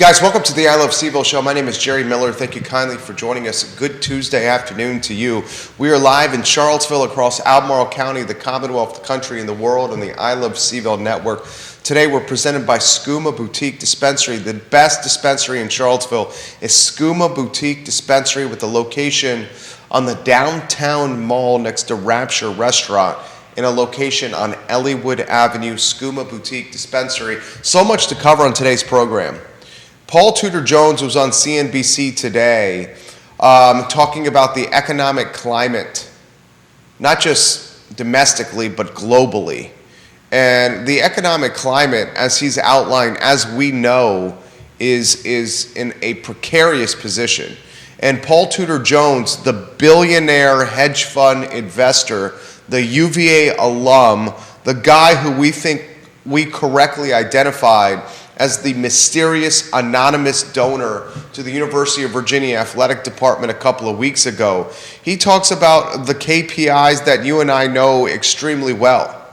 Guys, welcome to the I Love CVille Show. My name is Jerry Miller. Thank you kindly for joining us. Good Tuesday afternoon to you. We are live in Charlottesville across Albemarle County, the Commonwealth, the country, and the world on the I Love CVille Network. Today we're presented by Skooma Boutique Dispensary. The best dispensary in Charlottesville is Skooma Boutique Dispensary with a location on the downtown mall next to Rapture Restaurant in a location on Elliewood Avenue. Skooma Boutique Dispensary. So much to cover on today's program. Paul Tudor Jones was on CNBC today talking about the economic climate, not just domestically, but globally. And the economic climate, as he's outlined, as we know, is in a precarious position. And Paul Tudor Jones, the billionaire hedge fund investor, the UVA alum, the guy who we think we correctly identified as the mysterious anonymous donor to the University of Virginia Athletic Department a couple of weeks ago. He talks about the KPIs that you and I know extremely well.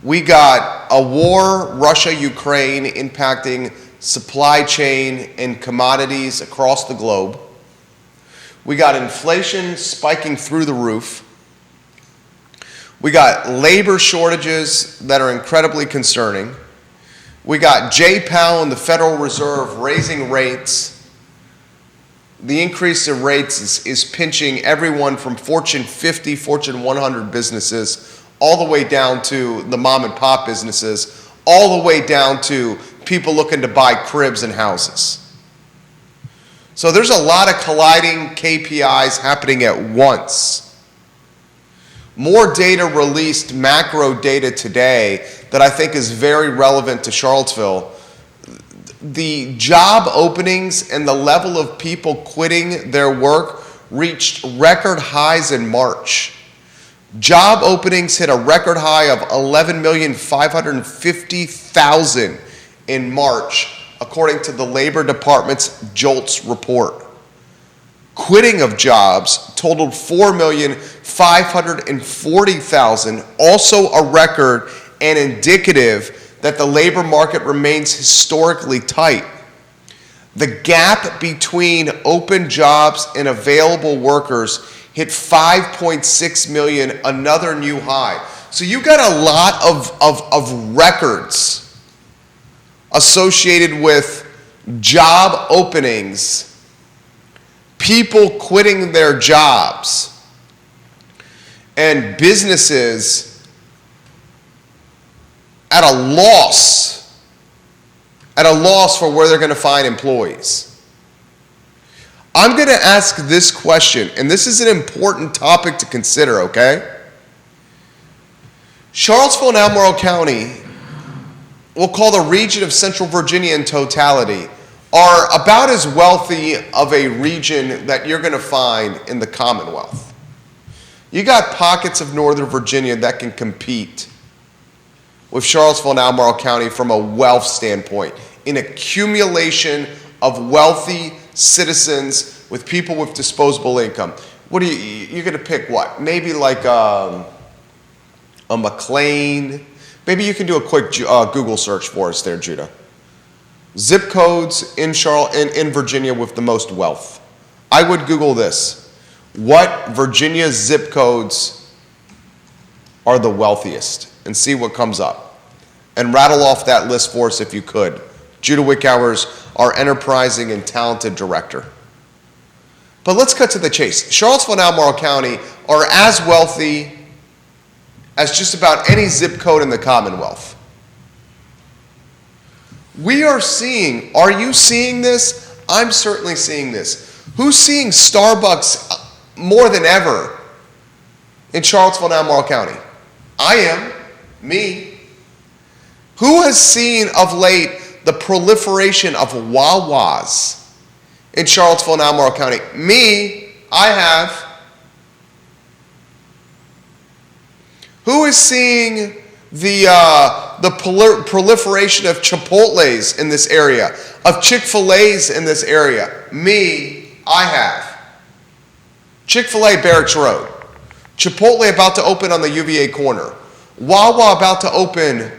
We got a war, Russia-Ukraine, impacting supply chain and commodities across the globe. We got inflation spiking through the roof. We got labor shortages that are incredibly concerning. We got Jay Powell and the Federal Reserve raising rates. The increase in rates is pinching everyone from Fortune 50, Fortune 100 businesses, all the way down to the mom and pop businesses, all the way down to people looking to buy cribs and houses. So there's a lot of colliding KPIs happening at once. More data released, macro data today, that I think is very relevant to Charlottesville. The job openings and the level of people quitting their work reached record highs in March. Job openings hit a record high of 11,550,000 in March, according to the Labor Department's JOLTS report. Quitting of jobs totaled 4,540,000, also a record and indicative that the labor market remains historically tight. The gap between open jobs and available workers hit 5.6 million, another new high. So you got a lot of records associated with job openings, people quitting their jobs, and businesses at a loss for where they're going to find employees. I'm going to ask this question, and this is an important topic to consider, okay? Charlottesville and Albemarle County, we'll call the region of Central Virginia in totality, are about as wealthy of a region that you're going to find in the Commonwealth. You got pockets of Northern Virginia that can compete with Charlottesville and Albemarle County from a wealth standpoint, in accumulation of wealthy citizens with people with disposable income. What you're going to pick what? Maybe like a McLean. Maybe you can do a quick Google search for us there, Judah. Zip codes in Virginia with the most wealth. I would Google this. What Virginia zip codes are the wealthiest? And see what comes up. And rattle off that list for us if you could. Judah Wickhauer's our enterprising and talented director. But let's cut to the chase. Charlottesville and Albemarle County are as wealthy as just about any zip code in the Commonwealth. We are seeing, are you seeing this? I'm certainly seeing this. Who's seeing Starbucks more than ever in Charlottesville and Albemarle County? I am. Me. Who has seen of late the proliferation of Wawas in Charlottesville and Albemarle County? Me. I have. Who is seeing the proliferation of Chipotles in this area, of Chick-fil-A's in this area? Me. I have. Chick-fil-A, Barracks Road. Chipotle about to open on the UVA corner. Wawa about to open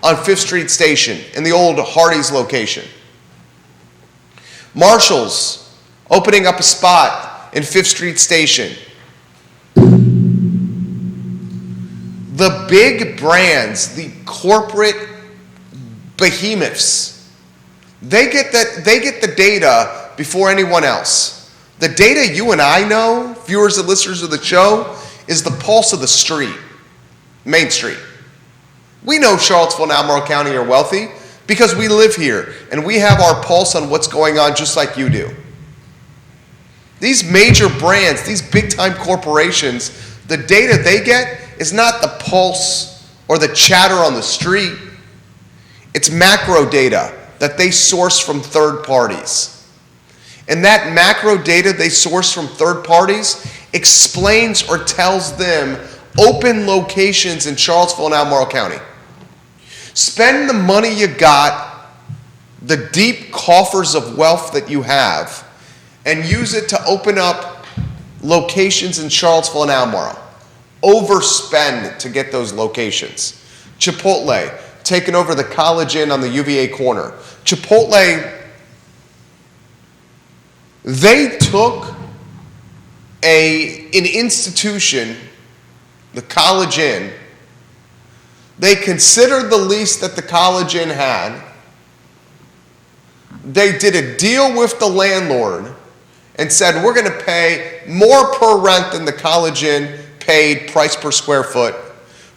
on 5th Street Station in the old Hardee's location. Marshall's opening up a spot in 5th Street Station. The big brands, the corporate behemoths, they get the data before anyone else. The data you and I know, viewers and listeners of the show, is the pulse of the street, Main Street. We know Charlottesville and Albemarle County are wealthy because we live here and we have our pulse on what's going on just like you do. These major brands, these big-time corporations, the data they get is not the pulse or the chatter on the street. It's macro data that they source from third parties. And that macro data they source from third parties explains or tells them open locations in Charlottesville and Albemarle County. Spend the money you got, the deep coffers of wealth that you have, and use it to open up locations in Charlottesville and Albemarle. Overspend to get those locations. Chipotle, taking over the College Inn on the UVA corner. Chipotle, they took an institution, the College Inn. They considered the lease that the College Inn had. They did a deal with the landlord and said, we're going to pay more per rent than the College Inn paid price per square foot.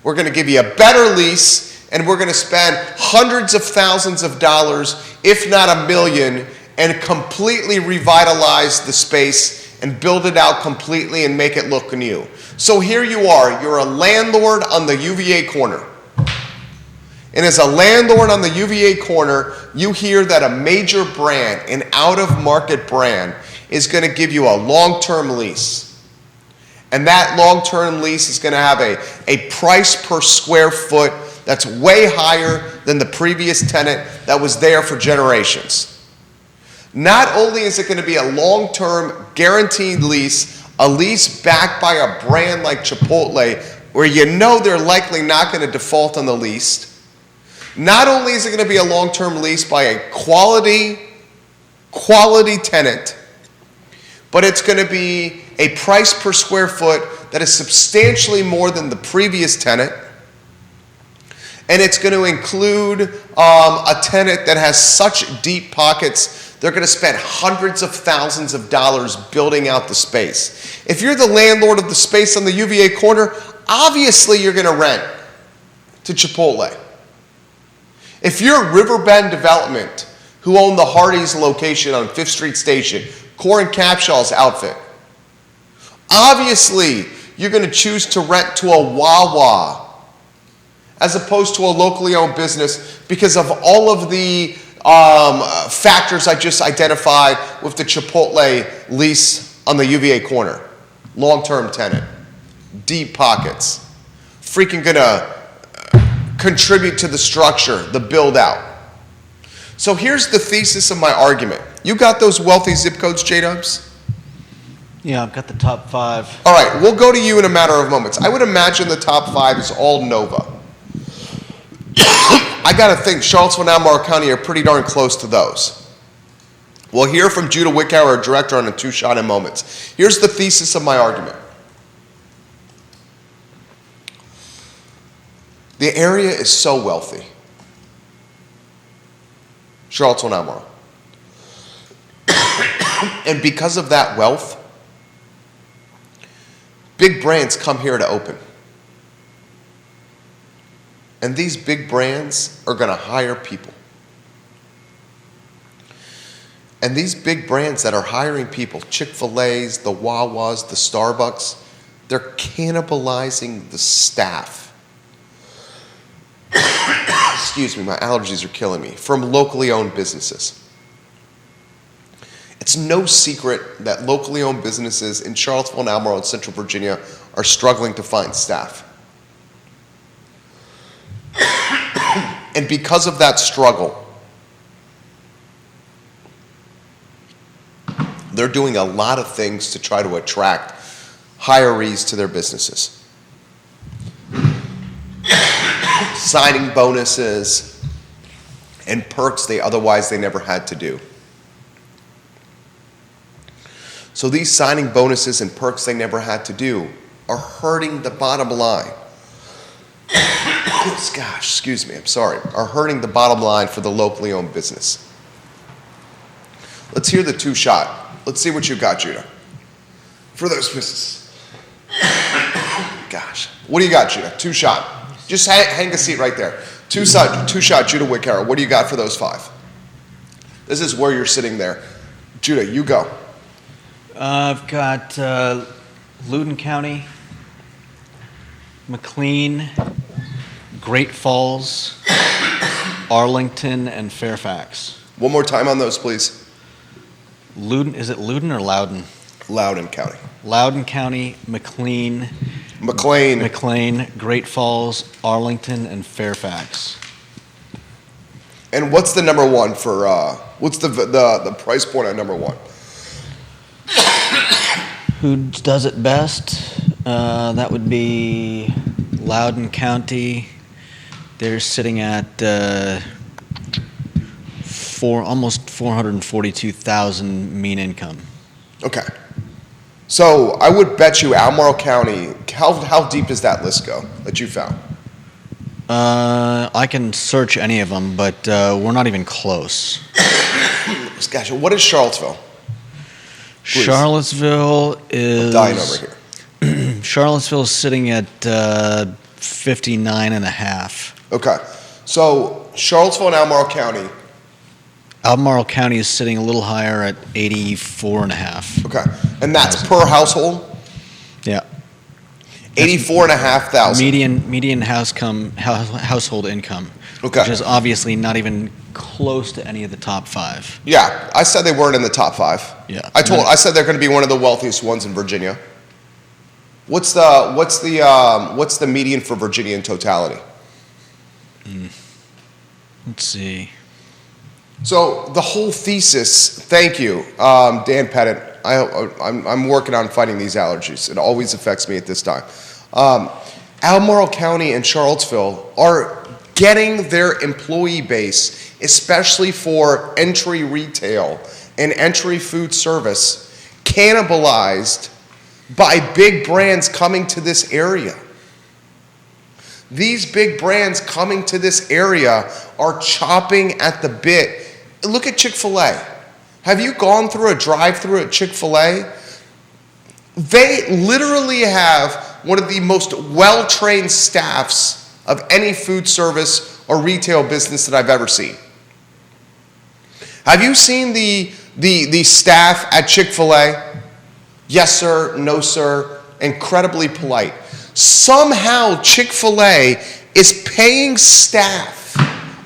We're going to give you a better lease, and we're going to spend hundreds of thousands of dollars, if not $1 million, and completely revitalize the space and build it out completely and make it look new. So here you are. You're a landlord on the UVA corner. And as a landlord on the UVA corner, you hear that a major brand, an out-of-market brand, is going to give you a long-term lease. And that long-term lease is going to have a price per square foot that's way higher than the previous tenant that was there for generations. Not only is it going to be a long-term guaranteed lease, a lease backed by a brand like Chipotle, where you know they're likely not going to default on the lease. Not only is it going to be a long-term lease by a quality tenant, but it's going to be a price per square foot that is substantially more than the previous tenant. And it's going to include a tenant that has such deep pockets, they're going to spend hundreds of thousands of dollars building out the space. If you're the landlord of the space on the UVA corner, obviously you're going to rent to Chipotle. If you're Riverbend Development, who own the Hardee's location on 5th Street Station, Corin Capshaw's outfit, obviously you're going to choose to rent to a Wawa as opposed to a locally owned business because of all of the factors I just identified with the Chipotle lease on the UVA corner. Long-term tenant, deep pockets, freaking going to contribute to the structure, the build-out. So here's the thesis of my argument. You got those wealthy zip codes, J-Dubs? Yeah, I've got the top 5. All right, we'll go to you in a matter of moments. I would imagine the top 5 is all Nova. I got to think Charlottesville and Albemarle County are pretty darn close to those. We'll hear from Judah Wickower, our director, on a two-shot in moments. Here's the thesis of my argument. The area is so wealthy. Charlottesville and Albemarle. And because of that wealth, big brands come here to open. And these big brands are going to hire people. And these big brands that are hiring people, Chick-fil-A's, the Wawas, the Starbucks, they're cannibalizing the staff. Excuse me, my allergies are killing me. From locally owned businesses. It's no secret that locally owned businesses in Charlottesville and Albemarle and Central Virginia are struggling to find staff. And because of that struggle, they're doing a lot of things to try to attract hirees to their businesses. Signing bonuses and perks they never had to do. So these signing bonuses and perks they never had to do are hurting the bottom line. Gosh, excuse me, I'm sorry. Are hurting the bottom line for the locally owned business. Let's hear the two shot. Let's see what you got, Judah, for those businesses. Gosh, what do you got, Judah? Two shot. Just hang a seat right there. Two shot, Judah Wickera. What do you got for those 5? This is where you're sitting there. Judah, you go. I've got Loudoun County, McLean, Great Falls, Arlington, and Fairfax. One more time on those, please. Loudoun, is it Loudoun or Loudoun? Loudoun County. Loudoun County, McLean, Great Falls, Arlington, and Fairfax. And what's the number one for, what's the price point on number 1? Who does it best? That would be Loudoun County. They're sitting at almost 442,000 mean income. Okay. So I would bet you Albemarle County, how deep does that list go that you found? I can search any of them, but we're not even close. Gotcha. What is Charlottesville? Please. Charlottesville is... I'm dying over here. Charlottesville is sitting at 59.5. Okay. So Charlottesville and Albemarle County. Albemarle County is sitting a little higher at 84.5. Okay. And that's per household? Yeah. 84,500. Median household income. Okay. Which is obviously not even close to any of the top 5. Yeah, I said they weren't in the top 5. Yeah. I said they're going to be one of the wealthiest ones in Virginia. What's the median for Virginia in totality? Let's see. So the whole thesis. Thank you, Dan Pettit. I'm working on fighting these allergies. It always affects me at this time. Albemarle County and Charlottesville are getting their employee base, especially for entry retail and entry food service, cannibalized by big brands coming to this area. These big brands coming to this area are chopping at the bit. Look at Chick-fil-A. Have you gone through a drive-thru at Chick-fil-A? They literally have one of the most well-trained staffs of any food service or retail business that I've ever seen. Have you seen the staff at Chick-fil-A? Yes, sir, no, sir, incredibly polite. Somehow Chick-fil-A is paying staff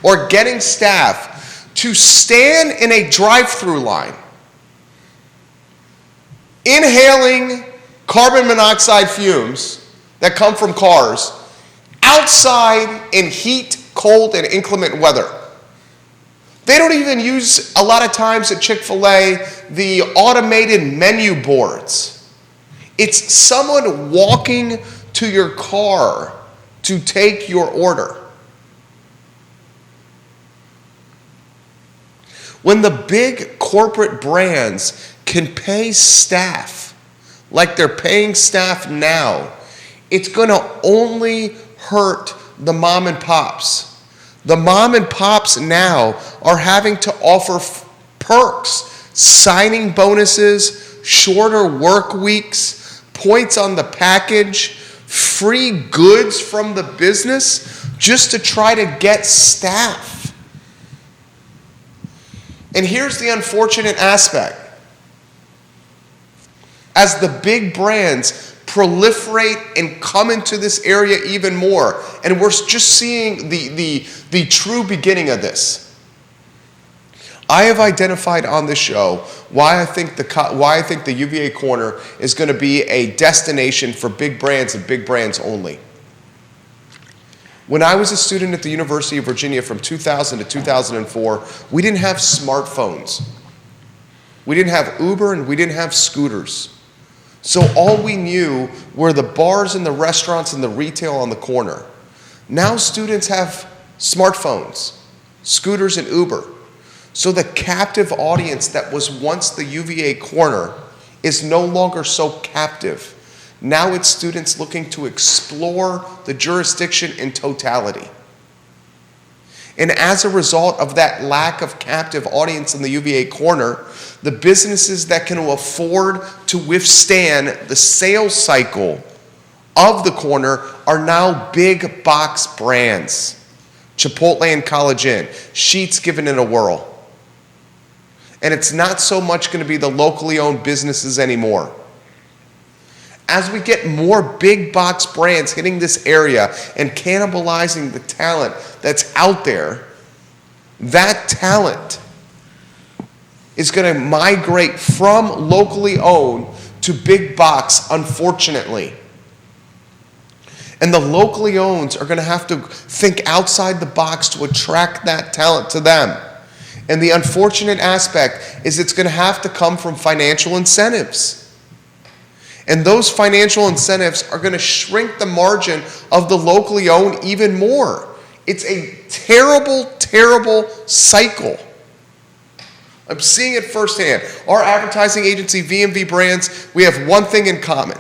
or getting staff to stand in a drive-through line, inhaling carbon monoxide fumes that come from cars, outside in heat, cold, and inclement weather. They don't even use, a lot of times at Chick-fil-A, the automated menu boards. It's someone walking to your car to take your order. When the big corporate brands can pay staff like they're paying staff now, it's going to only hurt the mom and pops. The mom and pops now are having to offer perks, signing bonuses, shorter work weeks, points on the package, free goods from the business just to try to get staff. And here's the unfortunate aspect. As the big brands proliferate and come into this area even more, and we're just seeing the true beginning of this. I have identified on this show why I think the UVA Corner is going to be a destination for big brands and big brands only. When I was a student at the University of Virginia from 2000 to 2004, we didn't have smartphones. We didn't have Uber and we didn't have scooters. So all we knew were the bars and the restaurants and the retail on the corner. Now students have smartphones, scooters, and Uber. So the captive audience that was once the UVA Corner is no longer so captive. Now it's students looking to explore the jurisdiction in totality. And as a result of that lack of captive audience in the UVA corner, the businesses that can afford to withstand the sales cycle of the corner are now big box brands. Chipotle and College Inn, Sheetz giving it a whirl. And it's not so much going to be the locally owned businesses anymore. As we get more big box brands hitting this area and cannibalizing the talent that's out there, that talent is going to migrate from locally owned to big box, unfortunately. And the locally owned are going to have to think outside the box to attract that talent to them. And the unfortunate aspect is it's going to have to come from financial incentives. And those financial incentives are going to shrink the margin of the locally owned even more. It's a terrible, terrible cycle. I'm seeing it firsthand. Our advertising agency, V&V Brands, we have one thing in common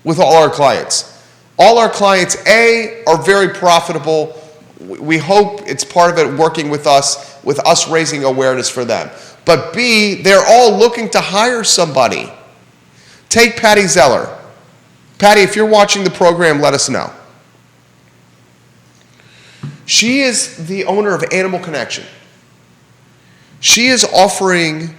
with all our clients. All our clients, A, are very profitable. We hope it's part of it working with us raising awareness for them. But B, they're all looking to hire somebody. Take Patty Zeller. Patty, if you're watching the program, let us know. She is the owner of Animal Connection. She is offering,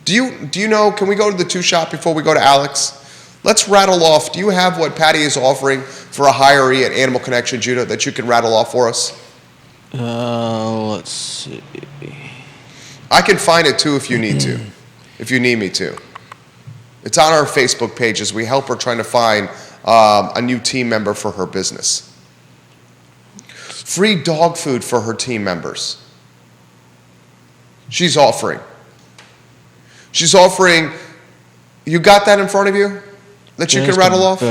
do you know, can we go to the two shop before we go to Alex? Let's rattle off, do you have what Patty is offering for a hiree at Animal Connection, Judah, that you can rattle off for us? Let's see. I can find it too if you need to, if you need me to. It's on our Facebook page as we help her trying to find a new team member for her business. Free dog food for her team members. She's offering. You got that in front of you? That you can rattle off?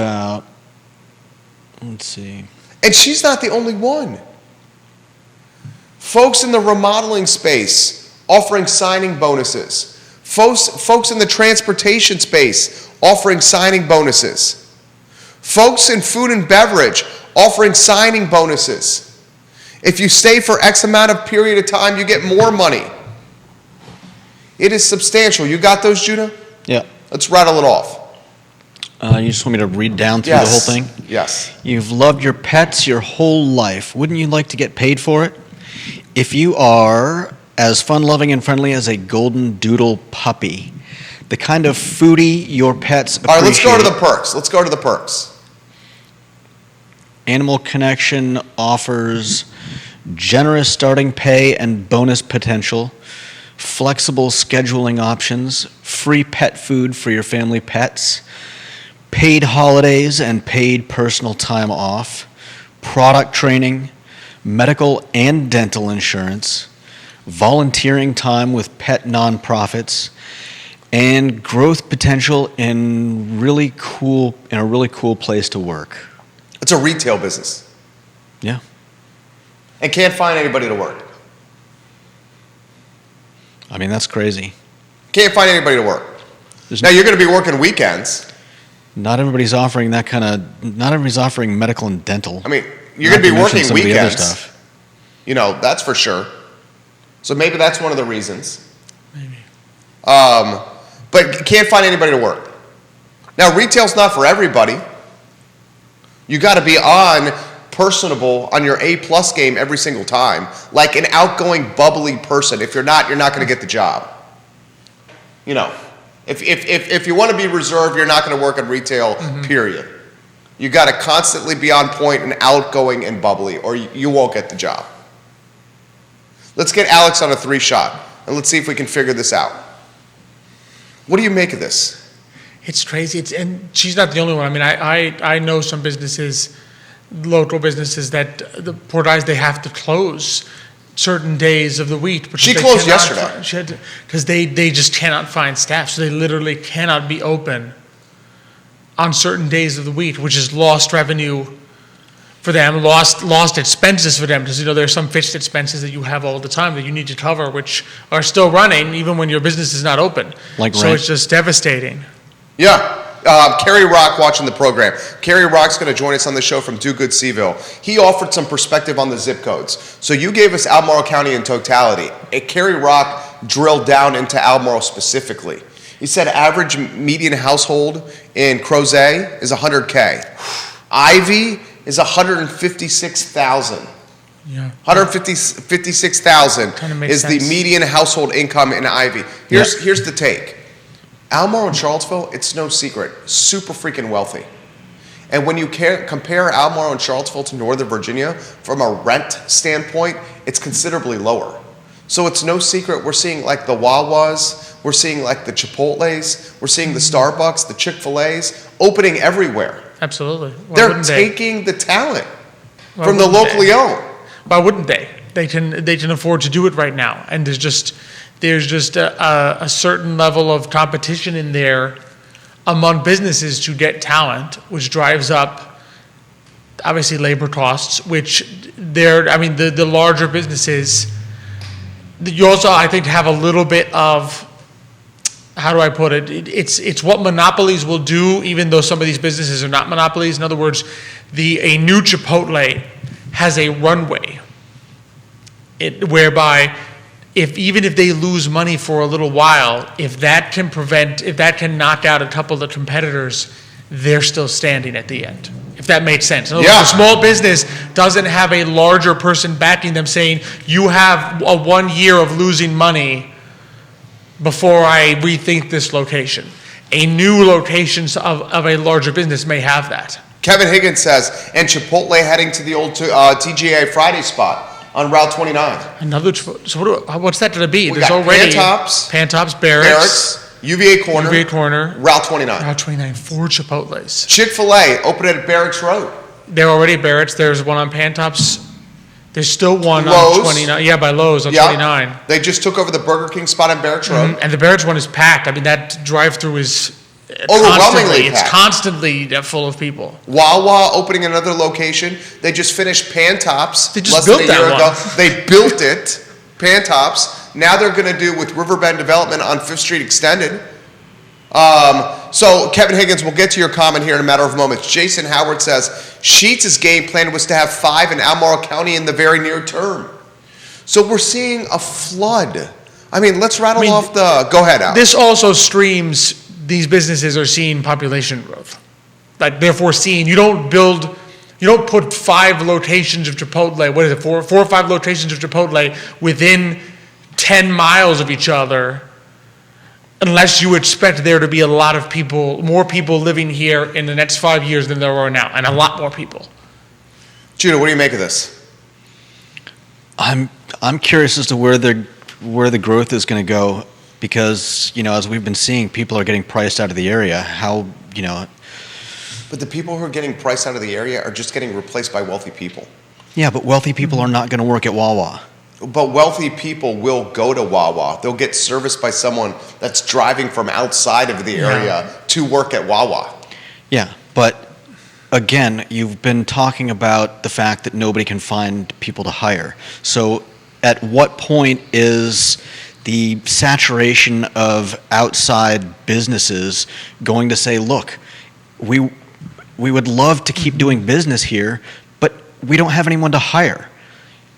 Let's see. And she's not the only one. Folks in the remodeling space offering signing bonuses. Folks in the transportation space offering signing bonuses. Folks in food and beverage offering signing bonuses. If you stay for X amount of period of time, you get more money. It is substantial. You got those, Judah? Yeah. Let's rattle it off. You just want me to read down through the whole thing? Yes. You've loved your pets your whole life. Wouldn't you like to get paid for it? If you are as fun-loving and friendly as a golden doodle puppy, the kind of foodie your pets appreciate. All right, let's go to the perks. Animal Connection offers generous starting pay and bonus potential, flexible scheduling options, free pet food for your family pets, paid holidays and paid personal time off, product training, medical and dental insurance, volunteering time with pet nonprofits, and growth potential in a really cool place to work. It's a retail business. Yeah. And can't find anybody to work. I mean, that's crazy. Can't find anybody to work. Now you're going to be working weekends. Not everybody's offering medical and dental. I mean, you're going to be working weekends. You know, that's for sure. So maybe that's one of the reasons. Maybe. But can't find anybody to work. Now, retail's not for everybody. You got to be personable on your A+ game every single time, like an outgoing, bubbly person. If you're not going to get the job. You know, if you want to be reserved, you're not going to work in retail, period. You got to constantly be on point and outgoing and bubbly, or you won't get the job. Let's get Alex on a 3-shot, and let's see if we can figure this out. What do you make of this? It's crazy. And she's not the only one. I mean, I know some businesses, local businesses, that the poor guys, they have to close certain days of the week. She closed yesterday. Because they just cannot find staff. So they literally cannot be open on certain days of the week, which is lost revenue for them, lost expenses for them, because there's some fixed expenses that you have all the time that you need to cover, which are still running even when your business is not open. Like so rent. it's just devastating. Yeah. Kerry Rock watching the program. Kerry Rock's going to join us on the show from Do Good CVille. He offered some perspective on the zip codes. So you gave us Albemarle County in totality. Kerry Rock drilled down into Albemarle specifically. He said average median household in Crozet is 100K. Ivy is 156,000. Yeah. 156,000 Kinda makes is the sense. median household income in Ivy. Here's the take. Albemarle and Charlottesville, it's no secret, super freaking wealthy. And when you compare Albemarle and Charlottesville to Northern Virginia, from a rent standpoint, it's considerably lower. So it's no secret we're seeing like the Wawas, we're seeing like the Chipotles, we're seeing the Starbucks, the Chick-fil-A's opening everywhere. Absolutely. Why They're wouldn't they? taking the talent Why from the wouldn't locally they? owned. Why wouldn't they? They can afford to do it right now, and there's just a certain level of competition in there among businesses to get talent, which drives up obviously labor costs. Which the larger businesses, you also I think have a little bit of, how do I put it? It's what monopolies will do, even though some of these businesses are not monopolies. In other words, a new Chipotle has a runway, whereby even if they lose money for a little while, if that can knock out a couple of the competitors, they're still standing at the end. If that makes sense. In other words, a small business doesn't have a larger person backing them saying, you have 1 year of losing money before I rethink this location. A new location of a larger business may have that. Kevin Higgins says, and Chipotle heading to the old TGA Friday spot on Route 29. Another, so what's that going to be? We got Pantops, Barracks, UVA Corner, Route 29. Route 29, 4 Chipotles. Chick-fil-A opened at Barracks Road. They're already Barracks. There's one on Pantops. There's still one Lowe's. on 29. Yeah, by Lowe's on 29. They just took over the Burger King spot on Barracks Road. And the Barracks one is packed. I mean, that drive-through is Overwhelmingly it's packed. Constantly full of people. Wawa opening another location. They just finished Pantops They just less built than a year that ago. one. They built it, Pantops. Now they're going to do with Riverbend Development on 5th Street Extended. So Kevin Higgins, we'll get to your comment here in a matter of moments. Jason Howard says, Sheets' game plan was to have 5 in Albemarle County in the very near term. So we're seeing a flood. I mean, let's rattle off the, go ahead, Al. This also streams, these businesses are seeing population growth. Like, therefore seeing, you don't put 5 locations of Chipotle, what is it, 4 or 5 locations of Chipotle within 10 miles of each other, unless you expect there to be a lot of people, more people living here in the next 5 years than there are now, and a lot more people. Judah, what do you make of this? I'm curious as to where the growth is going to go, because as we've been seeing, people are getting priced out of the area. But the people who are getting priced out of the area are just getting replaced by wealthy people. Yeah, but wealthy people are not going to work at Wawa. But wealthy people will go to Wawa. They'll get serviced by someone that's driving from outside of the area to work at Wawa. Yeah, but again, you've been talking about the fact that nobody can find people to hire. So at what point is the saturation of outside businesses going to say, look, we would love to keep doing business here, but we don't have anyone to hire.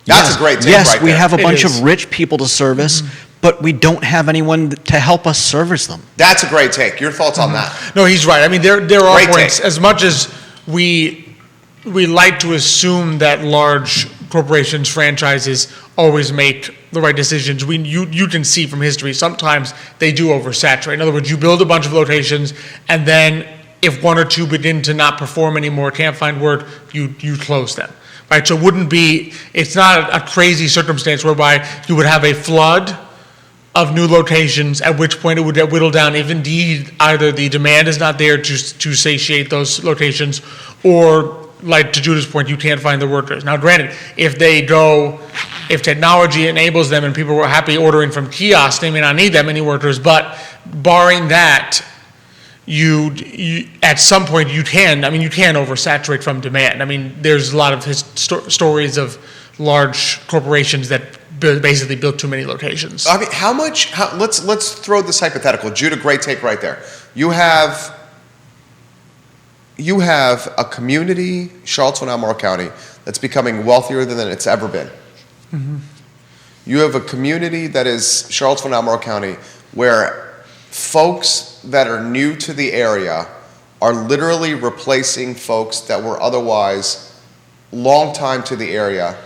That's a great take Yes, right we there. have a It bunch is. of rich people to service, but we don't have anyone to help us service them. That's a great take. Your thoughts on that? No, he's right. I mean, there are Great points, take. as much as we like to assume that large corporations, franchises always make the right decisions. You can see from history, sometimes they do oversaturate. In other words, you build a bunch of locations, and then if 1 or 2 begin to not perform anymore, can't find work, you close them. Right? So it's not a crazy circumstance whereby you would have a flood of new locations, at which point it would get whittled down if indeed either the demand is not there to satiate those locations, or, like to Judah's point, you can't find the workers. Now granted, if technology enables them and people were happy ordering from kiosks, they may not need that many workers, but barring that, you at some point you can oversaturate from demand. I mean, there's a lot of stories of large corporations that basically built too many locations. I mean, let's throw this hypothetical. Judah, great take right there. You have a community, Charlottesville, Albemarle County, that's becoming wealthier than it's ever been. Mm-hmm. You have a community that is Charlottesville, Albemarle County, where folks that are new to the area are literally replacing folks that were otherwise long time to the area,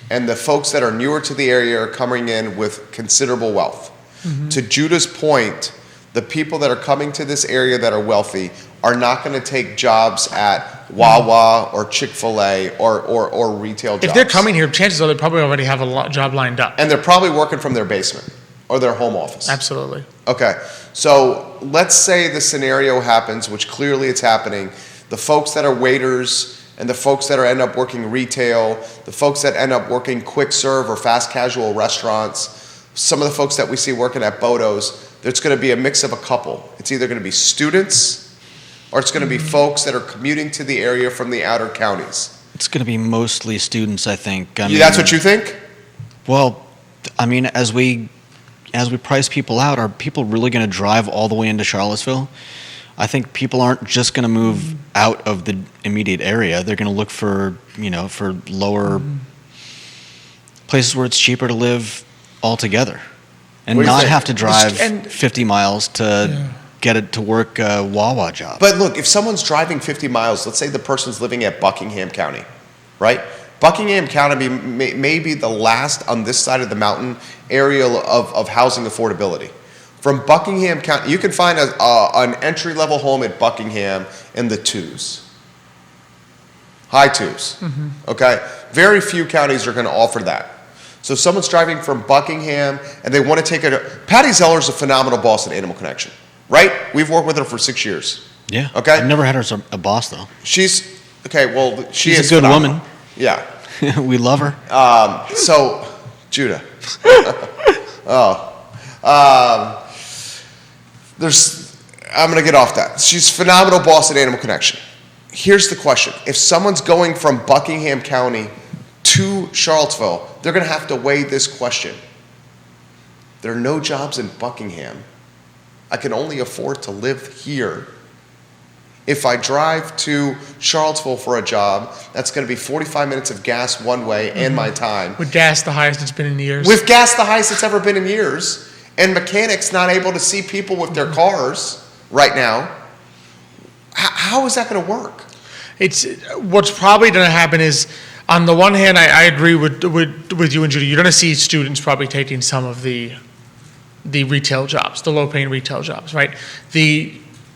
and the folks that are newer to the area are coming in with considerable wealth. Mm-hmm. To Judah's point, the people that are coming to this area that are wealthy are not going to take jobs at Wawa or Chick-fil-A or retail jobs. If they're coming here, chances are they probably already have a job lined up. And they're probably working from their basement or their home office. Absolutely. Okay, so let's say the scenario happens, which clearly it's happening. The folks that are waiters and the folks that end up working retail, the folks that end up working quick serve or fast casual restaurants, some of the folks that we see working at Bodo's, there's going to be a mix of a couple. It's either going to be students or it's going to be folks that are commuting to the area from the outer counties. It's going to be mostly students, I think. That's what you think? Well, I mean, as we price people out, are people really going to drive all the way into Charlottesville? I think people aren't just going to move out of the immediate area. They're going to look for lower places where it's cheaper to live altogether and not have to drive 50 miles to get it to work a Wawa job. But look, if someone's driving 50 miles, let's say the person's living at Buckingham County, right? Buckingham County may be the last on this side of the mountain area of housing affordability. From Buckingham County, you can find an entry-level home at Buckingham in the twos. High twos, okay? Very few counties are going to offer that. So if someone's driving from Buckingham and they want to take Patty Zeller's a phenomenal boss at Animal Connection, right? We've worked with her for 6 years. Yeah. Okay? I've never had her as a boss, though. She's, okay, well, She's is a good phenomenal. woman. Yeah. We love her. So, Judah. I'm going to get off that. She's a phenomenal boss at Animal Connection. Here's the question. If someone's going from Buckingham County to Charlottesville, they're going to have to weigh this question. There are no jobs in Buckingham. I can only afford to live here. If I drive to Charlottesville for a job, that's going to be 45 minutes of gas one way and my time. With gas the highest it's been in years. With gas the highest it's ever been in years, and mechanics not able to see people with their cars right now, how is that going to work? What's probably going to happen is, on the one hand, I agree with you and Judy. You're going to see students probably taking some of the retail jobs, the low-paying retail jobs, right?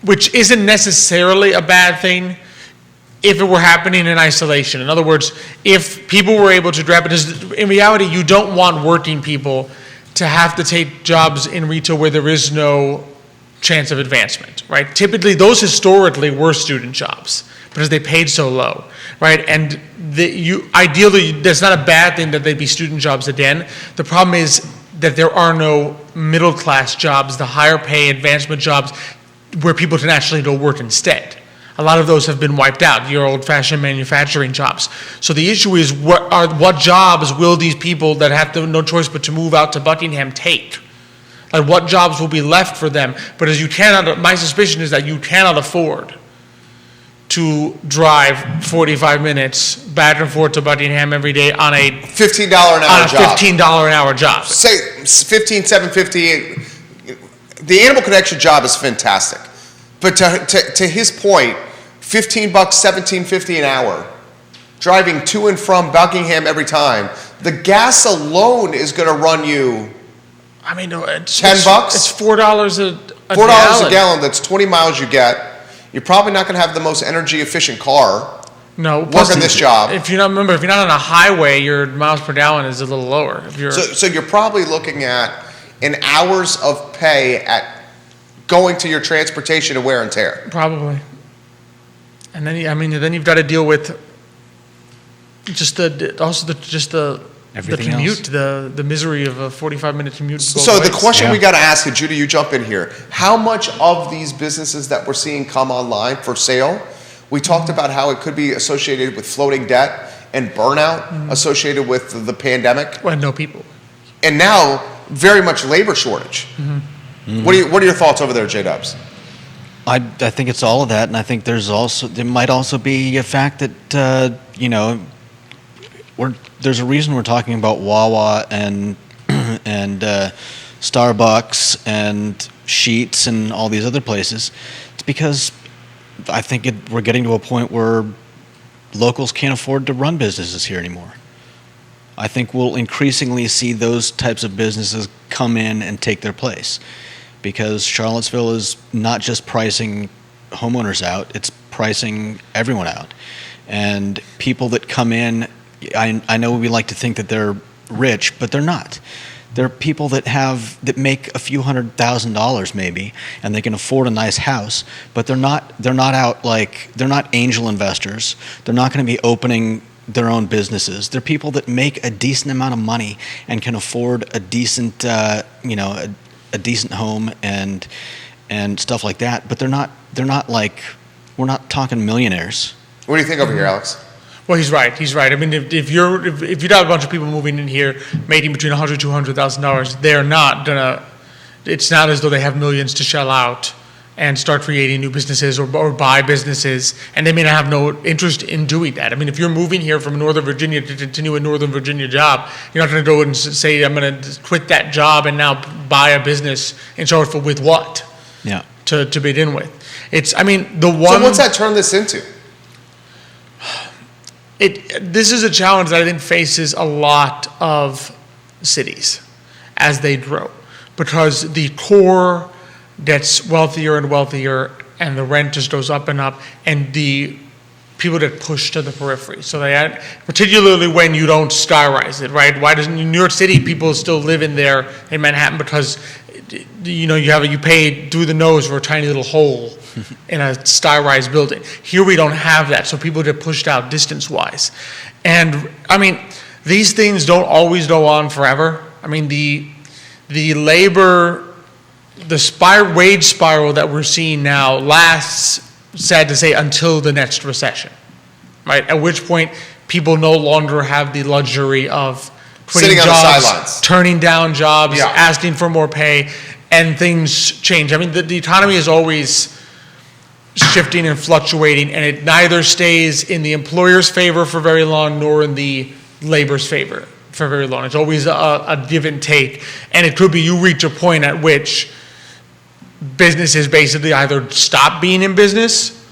Which isn't necessarily a bad thing if it were happening in isolation. In other words, if people were able to grab it, because in reality, you don't want working people to have to take jobs in retail where there is no chance of advancement, right? Typically, those historically were student jobs because they paid so low, right? And ideally, that's not a bad thing that they'd be student jobs again. The problem is that there are no middle-class jobs, the higher pay advancement jobs, where people can actually go work instead. A lot of those have been wiped out, your old-fashioned manufacturing jobs. So the issue is, what jobs will these people that have no choice but to move out to Buckingham take? Like, what jobs will be left for them? But my suspicion is that you cannot afford to drive 45 minutes back and forth to Buckingham every day on a $15 an hour job. $15 an hour job. Say $15,750. The Animal Connection job is fantastic, but to his point, $15, $17.50 an hour, driving to and from Buckingham every time. The gas alone is going to run you. I mean, $10. It's $4 a gallon. That's 20 miles you get. You're probably not going to have the most energy efficient car. No, working this job. If you're not on a highway, your miles per gallon is a little lower. So you're probably looking at in hours of pay at going to your transportation and wear and tear. Probably. And then you've got to deal with just the everything the commute, else. the misery of a 45-minute commute. So the question Yeah. we got to ask, and Judy, you jump in here. How much of these businesses that we're seeing come online for sale, we talked about how it could be associated with floating debt and burnout associated with the pandemic, Well, no people. and now very much labor shortage. What are your thoughts over there, J-Dubs? I think it's all of that, and I think there might also be a fact that there's a reason we're talking about Wawa and Starbucks and Sheetz and all these other places. It's because I think we're getting to a point where locals can't afford to run businesses here anymore. I think we'll increasingly see those types of businesses come in and take their place, because Charlottesville is not just pricing homeowners out, it's pricing everyone out. And people that come in, I know we like to think that they're rich, but they're not. They're people that make a few $100,000 maybe, and they can afford a nice house, but they're not angel investors. They're not going to be opening their own businesses. They're people that make a decent amount of money and can afford a decent, a decent home and stuff like that. But they're not like, we're not talking millionaires. What do you think over here, Alex? Well, he's right. I mean, if you have a bunch of people moving in here making between $100,000 to $200,000, they're not gonna. It's not as though they have millions to shell out and start creating new businesses or buy businesses, and they may not have no interest in doing that. I mean, if you're moving here from Northern Virginia to continue a Northern Virginia job, you're not going to go and say, I'm going to quit that job and now buy a business in Charlottesville with what? Yeah. To begin with. So what's that turn this into? This is a challenge that I think faces a lot of cities as they grow, because the core gets wealthier and wealthier, and the rent just goes up and up, and the people get pushed to the periphery. So particularly when you don't skyrise it, right? Why doesn't in New York City people still live in Manhattan? Because you pay through the nose for a tiny little hole in a skyrise building. Here we don't have that, so people get pushed out distance-wise. And I mean, these things don't always go on forever. I mean, the wage spiral that we're seeing now lasts, sad to say, until the next recession, right? At which point, people no longer have the luxury of quitting sitting on jobs, the sidelines, turning down jobs, Yeah. asking for more pay, and things change. I mean, the economy is always shifting and fluctuating, and it neither stays in the employer's favor for very long nor in the labor's favor for very long. It's always a give and take, and it could be you reach a point at which businesses basically either stop being in business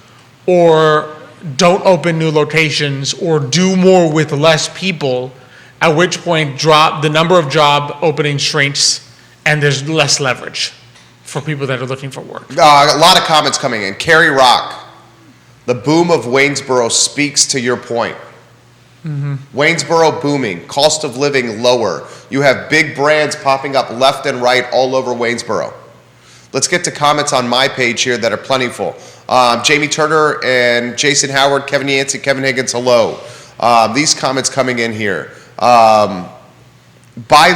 or don't open new locations or do more with less people, at which point the number of job openings shrinks and there's less leverage for people that are looking for work. A lot of comments coming in. Carrie Rock, the boom of Waynesboro speaks to your point. Waynesboro booming, cost of living lower. You have big brands popping up left and right all over Waynesboro. Let's get to comments on my page here that are plentiful. Jamie Turner and Jason Howard, Kevin Yancey, Kevin Higgins, hello. These comments coming in here. Buy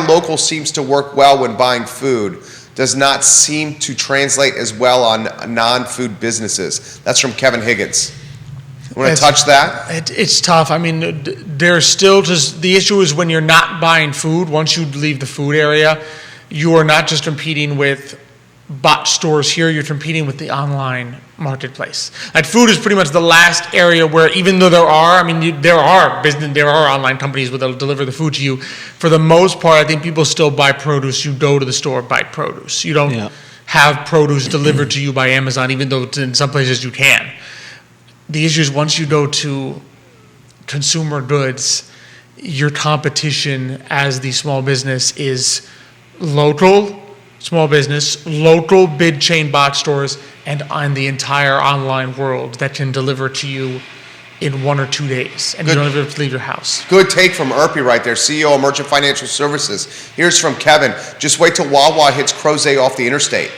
local seems to work well when buying food. Does not seem to translate as well on non-food businesses. That's from Kevin Higgins. Want to touch that? It's tough. I mean, there's still just, the issue is when you're not buying food, once you leave the food area, you are not just competing with bot stores here, you're competing with the online marketplace. Like, food is pretty much the last area where, even though there are online companies that'll deliver the food to you, for the most part, I think people still buy produce. You go to the store, buy produce. You don't have produce delivered to you by Amazon, even though in some places you can. The issue is once you go to consumer goods, your competition as the small business is local small business, local big chain box stores, and on the entire online world that can deliver to you in 1 or 2 days, and you don't even have to leave your house. Good take from Urpí right there, CEO of Emergent Financial Services. Here's from Kevin. Just wait till Wawa hits Crozet off the interstate.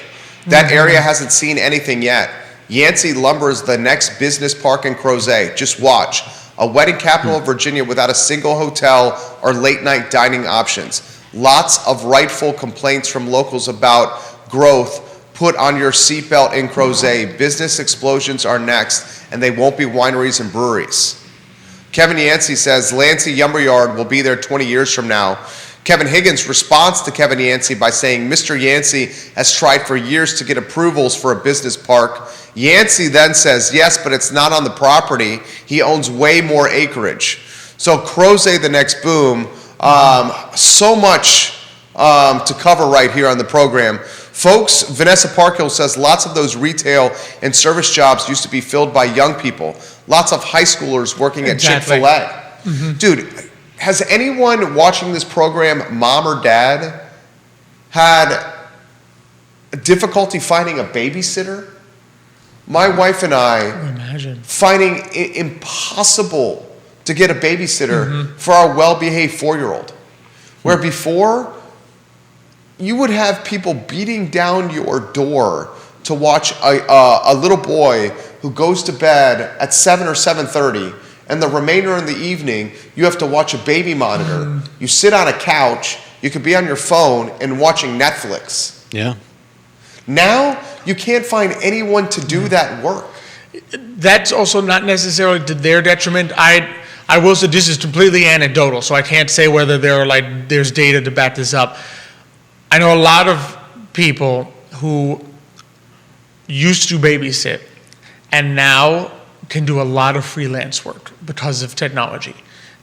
That area hasn't seen anything yet. Yancey Lumber is the next business park in Crozet. Just watch. a wedding capital of Virginia without a single hotel or late-night dining options. Lots of rightful complaints from locals about growth. Put on your seatbelt in Crozet. Business explosions are next, and they won't be wineries and breweries. Kevin Yancey says Lancey Lumberyard will be there 20 years from now. Kevin Higgins responds to Kevin Yancey by saying Mr. Yancey has tried for years to get approvals for a business park. Yancey then says, yes, but it's not on the property. He owns way more acreage. So Crozet, the next boom. So much to cover right here on the program. Folks, Vanessa Parkhill says lots of those retail and service jobs used to be filled by young people. Lots of high schoolers working at Chick-fil-A. Dude, has anyone watching this program, mom or dad, had difficulty finding a babysitter? My wife and I finding it impossible to get a babysitter for our well-behaved 4-year-old. Where before, you would have people beating down your door to watch a little boy who goes to bed at 7 or 7:30, and the remainder in the evening, you have to watch a baby monitor. You sit on a couch, you could be on your phone and watching Netflix. Yeah. Now, you can't find anyone to do that work. That's also not necessarily to their detriment. I will say this is completely anecdotal, so I can't say whether there's data to back this up. I know a lot of people who used to babysit and now can do a lot of freelance work because of technology.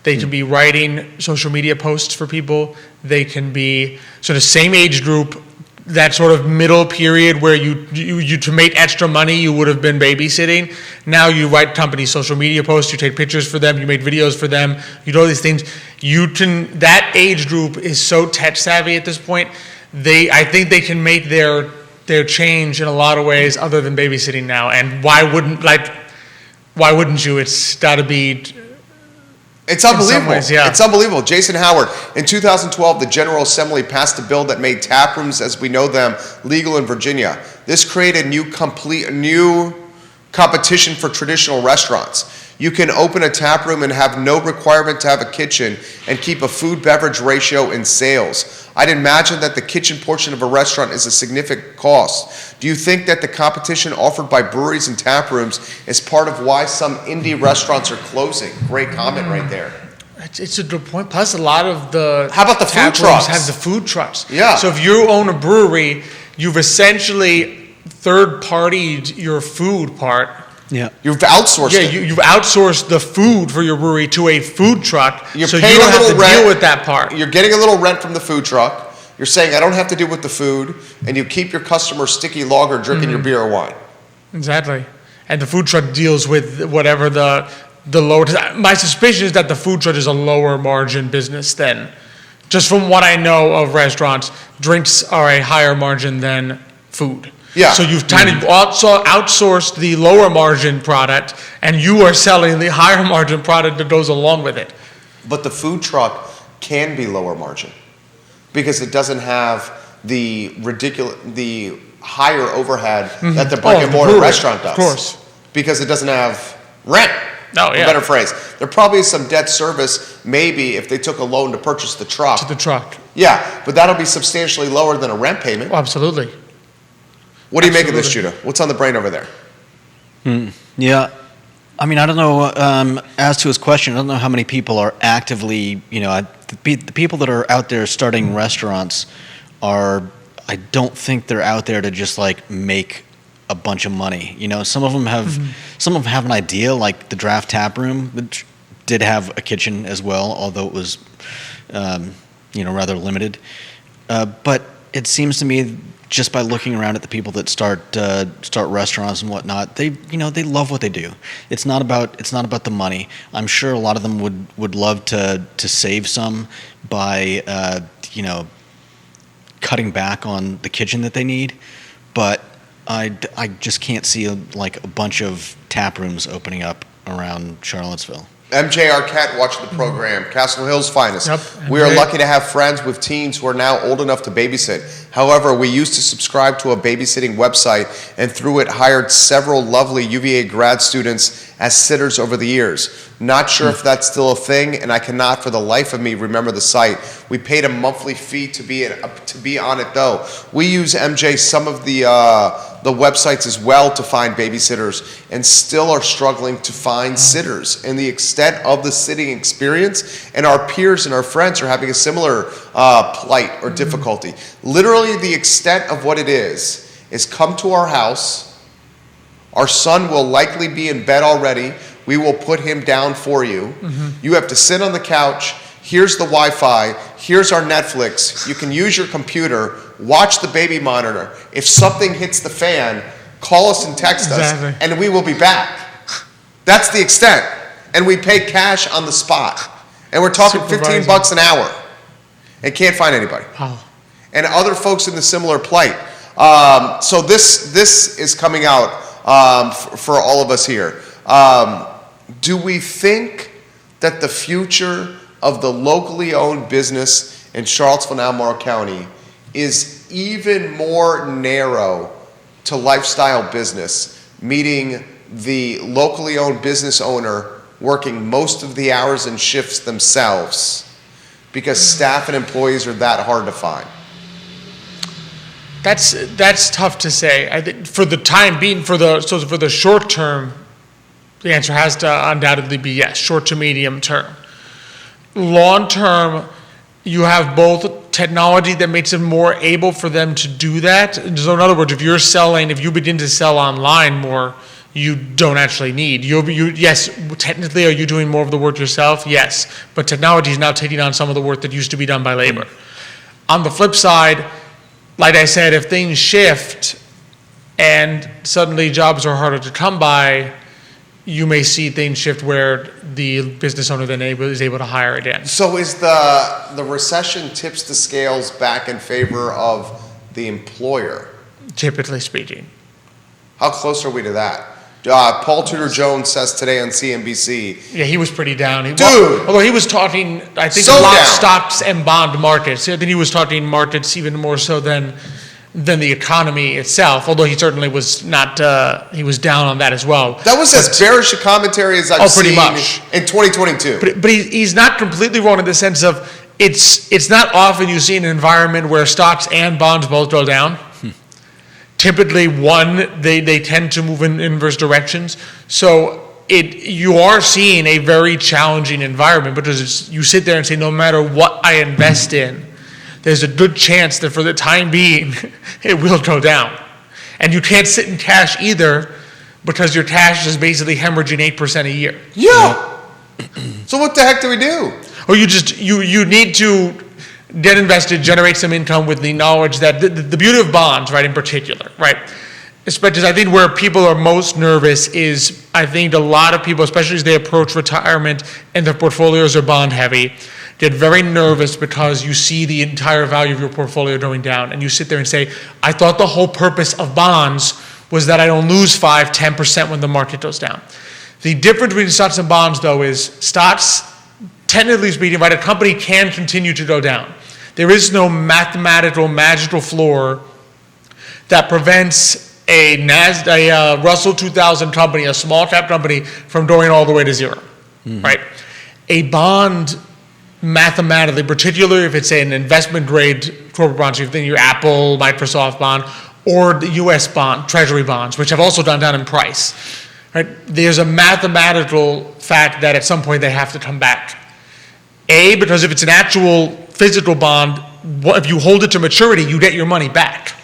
They can be writing social media posts for people. They can be sort of same age group, that sort of middle period where you to make extra money, you would have been babysitting. Now you write company social media posts, you take pictures for them, you make videos for them, you do all these things. That age group is so tech savvy at this point. I think they can make their change in a lot of ways other than babysitting now. And why wouldn't you? It's got to be. It's unbelievable. In some ways, yeah. It's unbelievable. Jason Howard, in 2012, the General Assembly passed a bill that made tap rooms as we know them legal in Virginia. This created new competition for traditional restaurants. You can open a tap room and have no requirement to have a kitchen and keep a food-beverage ratio in sales. I'd imagine that the kitchen portion of a restaurant is a significant cost. Do you think that the competition offered by breweries and tap rooms is part of why some indie restaurants are closing? Great comment right there. It's a good point. Plus, a lot of the How about the food trucks? Have the food trucks. Yeah. So if you own a brewery, you've essentially third-partied your food part. Yeah. You've outsourced it. Yeah, you've outsourced the food for your brewery to a food truck, You're so you paying don't a have little to rent. deal with that part. You're getting a little rent from the food truck. You're saying, I don't have to deal with the food, and you keep your customer sticky lager drinking your beer or wine. Exactly. And the food truck deals with whatever the lower. My suspicion is that the food truck is a lower margin business than, just from what I know of restaurants, drinks are a higher margin than food. Yeah. So you've kind of also outsourced the lower margin product, and you are selling the higher margin product that goes along with it. But the food truck can be lower margin because it doesn't have the higher overhead that the brick and mortar brewery, restaurant does. Of course. Because it doesn't have rent. Oh, yeah. A better phrase. There probably is some debt service, maybe, if they took a loan to purchase the truck. To the truck. Yeah, but that'll be substantially lower than a rent payment. Oh, absolutely. What do you make of this, Judah? What's on the brain over there? Yeah. I mean, I don't know, as to his question, I don't know how many people are actively, the people that are out there starting restaurants I don't think they're out there to just make a bunch of money. Some of them have an idea, like the Draft Tap Room, which did have a kitchen as well, although it was, rather limited. But it seems to me, just by looking around at the people that start restaurants and whatnot, they love what they do. It's not about the money. I'm sure a lot of them would love to save some by cutting back on the kitchen that they need, but I just can't see a bunch of tap rooms opening up around Charlottesville. MJ Arquette watching the program, Castle Hill's finest. Yep, We are MJ. lucky to have friends with teens who are now old enough to babysit. However, we used to subscribe to a babysitting website and through it hired several lovely UVA grad students as sitters over the years. Not sure if that's still a thing, and I cannot for the life of me remember the site. We paid a monthly fee to be on it though. We use MJ some of the websites as well to find babysitters and still are struggling to find sitters. And the extent of the sitting experience, and our peers and our friends are having a similar plight or difficulty. Literally the extent of what it is come to our house. Our son will likely be in bed already. We will put him down for you. You have to sit on the couch. Here's the Wi-Fi. Here's our Netflix. You can use your computer. Watch the baby monitor. If something hits the fan, call us and text us, and we will be back. That's the extent. And we pay cash on the spot. And we're talking $15 an hour. And can't find anybody. Wow. And other folks in the similar plight. So this is coming out for all of us here. Do we think that the future of the locally owned business in Charlottesville and Albemarle County is even more narrow to lifestyle business, meaning the locally owned business owner working most of the hours and shifts themselves because staff and employees are that hard to find? That's tough to say. I think for the time being, for the short term, the answer has to undoubtedly be yes, short to medium term. Long term, you have both technology that makes it more able for them to do that. So in other words, if you begin to sell online more, you don't actually need. Yes, technically, are you doing more of the work yourself? Yes, but technology is now taking on some of the work that used to be done by labor. On the flip side, like I said, if things shift and suddenly jobs are harder to come by, you may see things shift where the business owner then is able to hire again. So is the recession tips the scales back in favor of the employer? Typically speaking. How close are we to that? Paul Tudor Jones says today on CNBC. Yeah, he was pretty down. Dude! Although he was talking, I think, So a lot down. stocks and bond markets. I think he was talking markets even more so than the economy itself, although he certainly was not, he was down on that as well. That was as bearish a commentary as I've pretty seen much. in 2022. But he's not completely wrong in the sense of it's not often you see an environment where stocks and bonds both go down. Typically, they tend to move in inverse directions. So you are seeing a very challenging environment because you sit there and say, no matter what I invest in, there's a good chance that for the time being, it will go down. And you can't sit in cash either because your cash is basically hemorrhaging 8% a year. Yeah. So what the heck do we do? Or you need to get invested, generate some income with the knowledge that the beauty of bonds, right, in particular, right? Especially, I think where people are most nervous is, I think a lot of people, especially as they approach retirement and their portfolios are bond heavy, get very nervous because you see the entire value of your portfolio going down. And you sit there and say, I thought the whole purpose of bonds was that I don't lose 5-10% when the market goes down. The difference between stocks and bonds, though, is stocks, technically speaking, right, a company can continue to go down. There is no mathematical, magical floor that prevents a Russell 2000 company, a small cap company, from going all the way to zero, right? A bond, mathematically, particularly if it's an investment grade corporate bond, so you think your Apple, Microsoft bond, or the U.S. bond, Treasury bonds, which have also gone down in price, right? There's a mathematical fact that at some point they have to come back. Because if it's an actual physical bond, if you hold it to maturity, you get your money back.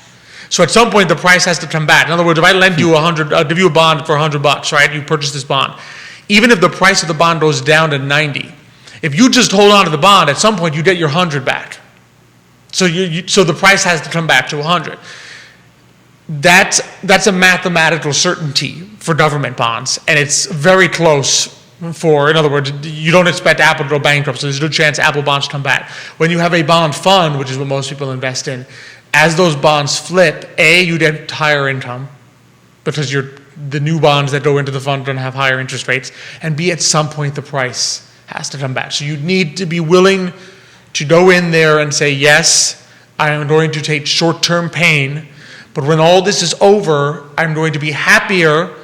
So at some point, the price has to come back. In other words, if I lend you I'll give you a bond for $100, right? You purchase this bond. Even if the price of the bond goes down to 90, if you just hold on to the bond, at some point you get your 100 back. So so the price has to come back to 100. That's a mathematical certainty for government bonds, and it's very close. In other words, you don't expect Apple to go bankrupt, so there's no chance Apple bonds come back. When you have a bond fund, which is what most people invest in, as those bonds flip, you get higher income because the new bonds that go into the fund are going to have higher interest rates, and B, at some point the price has to come back. So you need to be willing to go in there and say, yes, I am going to take short-term pain, but when all this is over, I'm going to be happier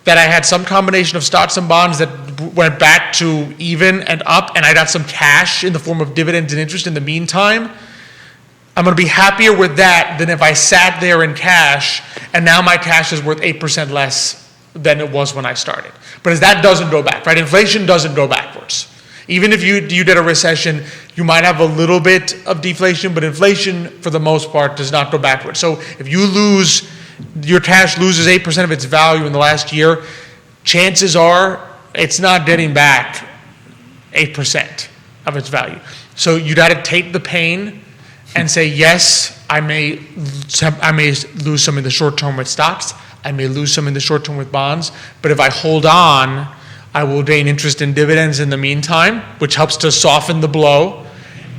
that I had some combination of stocks and bonds that went back to even and up, and I got some cash in the form of dividends and interest in the meantime. I'm going to be happier with that than if I sat there in cash, and now my cash is worth 8% less than it was when I started. But as that doesn't go back, right? Inflation doesn't go backwards. Even if you did a recession, you might have a little bit of deflation, but inflation, for the most part, does not go backwards. So if your cash loses 8% of its value in the last year, chances are it's not getting back 8% of its value. So you got to take the pain and say, yes, I may lose some in the short term with stocks, I may lose some in the short term with bonds, but if I hold on, I will gain interest in dividends in the meantime, which helps to soften the blow,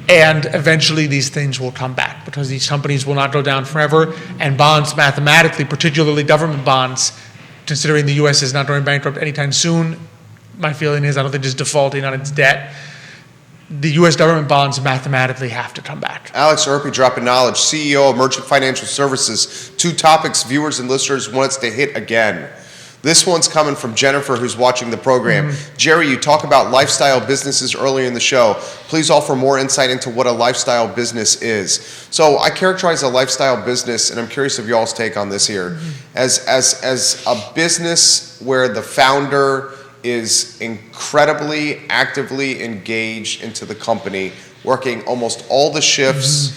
and eventually these things will come back because these companies will not go down forever, and bonds mathematically, particularly government bonds, considering the U.S. is not going bankrupt anytime soon, my feeling is I don't think it's defaulting on its debt. The U.S. government bonds mathematically have to come back. Alex Urpí, dropping knowledge, CEO of Emergent Financial Services. 2 topics viewers and listeners want us to hit again. This one's coming from Jennifer, who's watching the program. Jerry, you talk about lifestyle businesses earlier in the show. Please offer more insight into what a lifestyle business is. So I characterize a lifestyle business, and I'm curious of y'all's take on this here, as a business where the founder is incredibly actively engaged into the company, working almost all the shifts,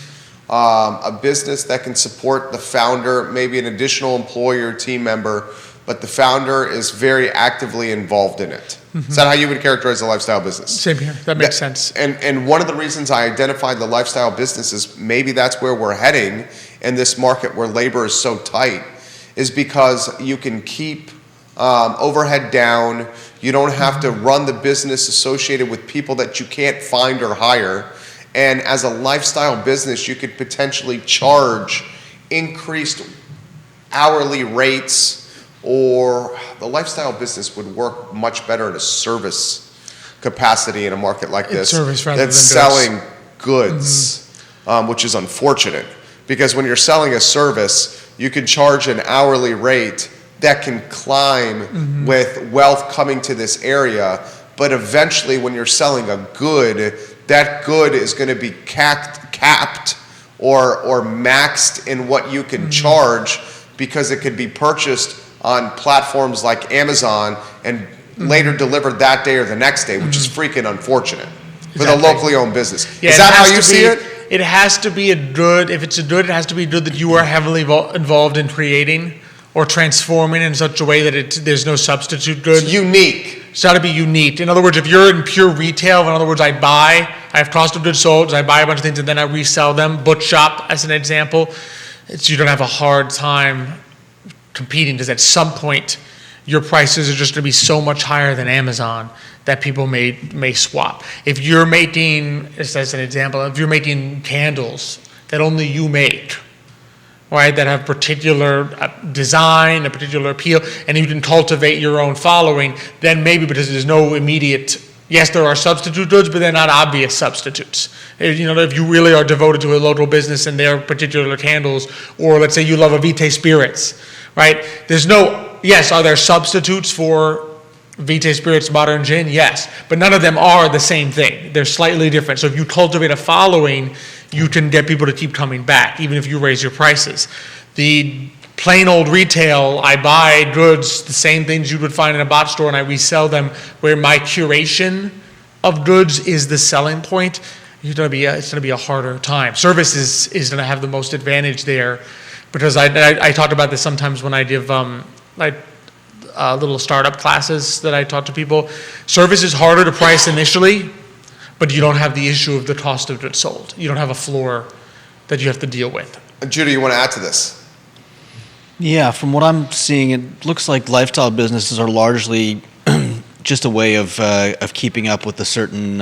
a business that can support the founder, maybe an additional employee or team member, but the founder is very actively involved in it. Is that how you would characterize a lifestyle business? Same here. That makes sense. And one of the reasons I identified the lifestyle business is maybe that's where we're heading in this market where labor is so tight, is because you can keep overhead down. You don't have to run the business associated with people that you can't find or hire. And as a lifestyle business, you could potentially charge increased hourly rates, or the lifestyle business would work much better in a service capacity in a market like this. Service rather that's than selling goods, which is unfortunate. Because when you're selling a service, you can charge an hourly rate that can climb with wealth coming to this area. But eventually, when you're selling a good, that good is going to be capped or maxed in what you can charge, because it could be purchased on platforms like Amazon and later delivered that day or the next day, which is freaking unfortunate for the locally owned business. Yeah, is that how you see it? It has to be a good, if it's a good, it has to be good that you are heavily involved in creating or transforming in such a way that there's no substitute good. It's unique. It's got to be unique. In other words, if you're in pure retail, in other words, I have cost of goods sold, I buy a bunch of things and then I resell them, book shop as an example, you don't have a hard time competing, because at some point your prices are just going to be so much higher than Amazon that people may swap. If you're making, just as an example, if you're making candles that only you make, right, that have particular design, a particular appeal, and you can cultivate your own following, then maybe, because there's no immediate, yes, there are substitute goods, but they're not obvious substitutes. If you really are devoted to a local business and their particular candles, or let's say you love Vitae Spirits, right? Are there substitutes for Vitae Spirits Modern Gin? Yes, but none of them are the same thing. They're slightly different. So if you cultivate a following, you can get people to keep coming back, even if you raise your prices. The plain old retail, I buy goods, the same things you would find in a box store, and I resell them, where my curation of goods is the selling point, it's going to be a harder time. Service is going to have the most advantage there, because I talk about this sometimes when I give little startup classes that I talk to people. Service is harder to price initially, but you don't have the issue of the cost of goods sold. You don't have a floor that you have to deal with. Judy, you want to add to this? Yeah, from what I'm seeing, it looks like lifestyle businesses are largely just a way of keeping up with a certain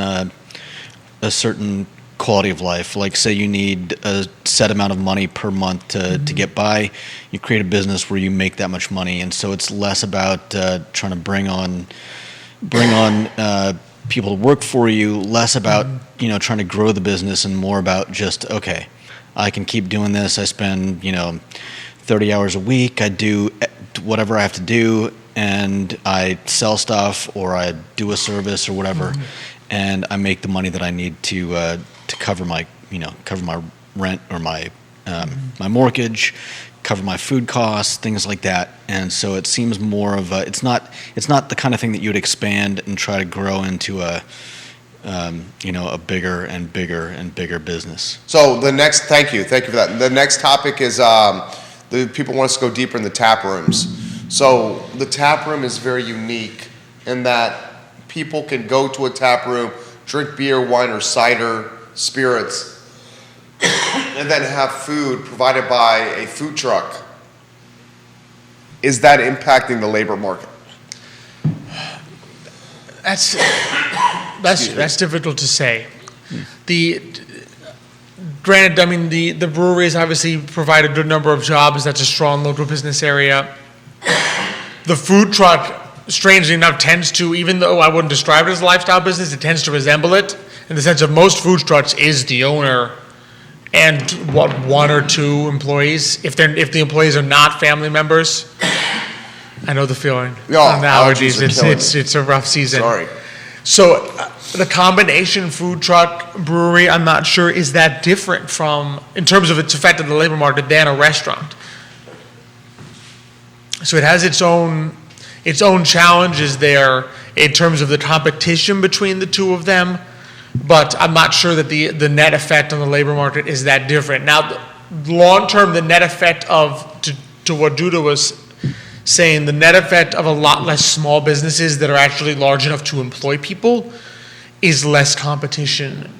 quality of life. Like, say you need a set amount of money per month to get by, you create a business where you make that much money, and so it's less about trying to bring on people to work for you, less about trying to grow the business, and more about just, okay, I can keep doing this. I spend, 30 hours a week. I do whatever I have to do, and I sell stuff or I do a service or whatever, and I make the money that I need to cover my rent or my my mortgage, cover my food costs, things like that. And so it seems more of a, it's not the kind of thing that you would expand and try to grow into a bigger and bigger and bigger business. So thank you for that. The next topic is the people want us to go deeper in the tap rooms. So the tap room is very unique in that people can go to a tap room, drink beer, wine, or cider, spirits, and then have food provided by a food truck. Is that impacting the labor market? That's difficult to say. Granted, I mean, the breweries obviously provide a good number of jobs. That's a strong local business area. The food truck, strangely enough, tends to, even though I wouldn't describe it as a lifestyle business, it tends to resemble it in the sense of most food trucks is the owner and one or two employees. If the employees are not family members, I know the feeling. On the allergies, it's a rough season. Sorry. So the combination food truck brewery, I'm not sure is that different from, in terms of its effect on the labor market, than a restaurant. So it has its own challenges there in terms of the competition between the two of them, but I'm not sure that the net effect on the labor market is that different. Now, long term, the net effect to what Judah was saying, the net effect of a lot less small businesses that are actually large enough to employ people is less competition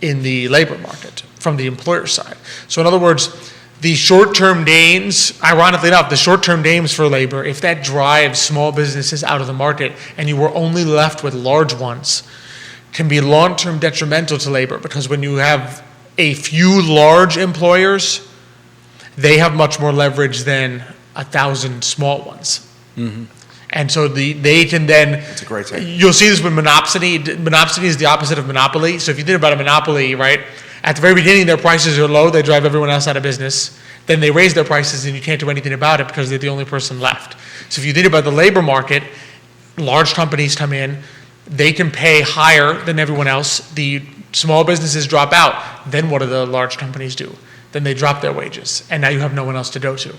in the labor market from the employer side. So in other words, the short-term gains, ironically enough, the short-term gains for labor, if that drives small businesses out of the market and you were only left with large ones, can be long-term detrimental to labor, because when you have a few large employers, they have much more leverage than 1,000 small ones. Mm-hmm. And so they can then, that's a great take. You'll see this with monopsony. Monopsony is the opposite of monopoly. So if you think about a monopoly, right, at the very beginning their prices are low, they drive everyone else out of business. Then they raise their prices and you can't do anything about it because they're the only person left. So if you think about the labor market, large companies come in, they can pay higher than everyone else. The small businesses drop out. Then what do the large companies do? Then they drop their wages. And now you have no one else to go to,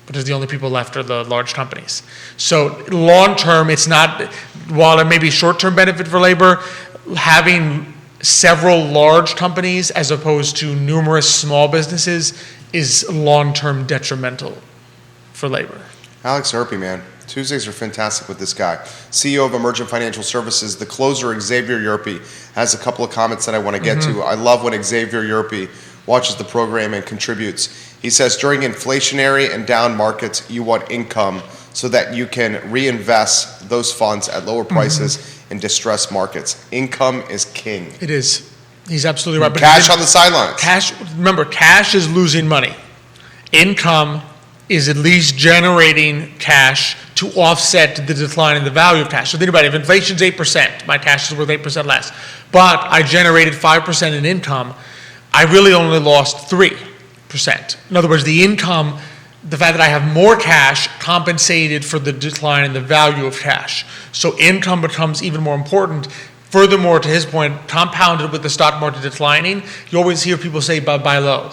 because the only people left are the large companies. So long term, it's not, while it may be short-term benefit for labor, having several large companies as opposed to numerous small businesses is long-term detrimental for labor. Alex Urpí, man. Tuesdays are fantastic with this guy. CEO of Emergent Financial Services, the closer, Xavier Urpí, has a couple of comments that I want to get to. I love when Xavier Urpí watches the program and contributes. He says, during inflationary and down markets, you want income so that you can reinvest those funds at lower prices in distressed markets. Income is king. It is. He's absolutely right. But cash on the sidelines. Remember, cash is losing money. Income is at least generating cash to offset the decline in the value of cash. So think about it. If inflation's 8%, my cash is worth 8% less, but I generated 5% in income, I really only lost 3%. In other words, the income, the fact that I have more cash compensated for the decline in the value of cash. So income becomes even more important. Furthermore, to his point, compounded with the stock market declining, you always hear people say buy low.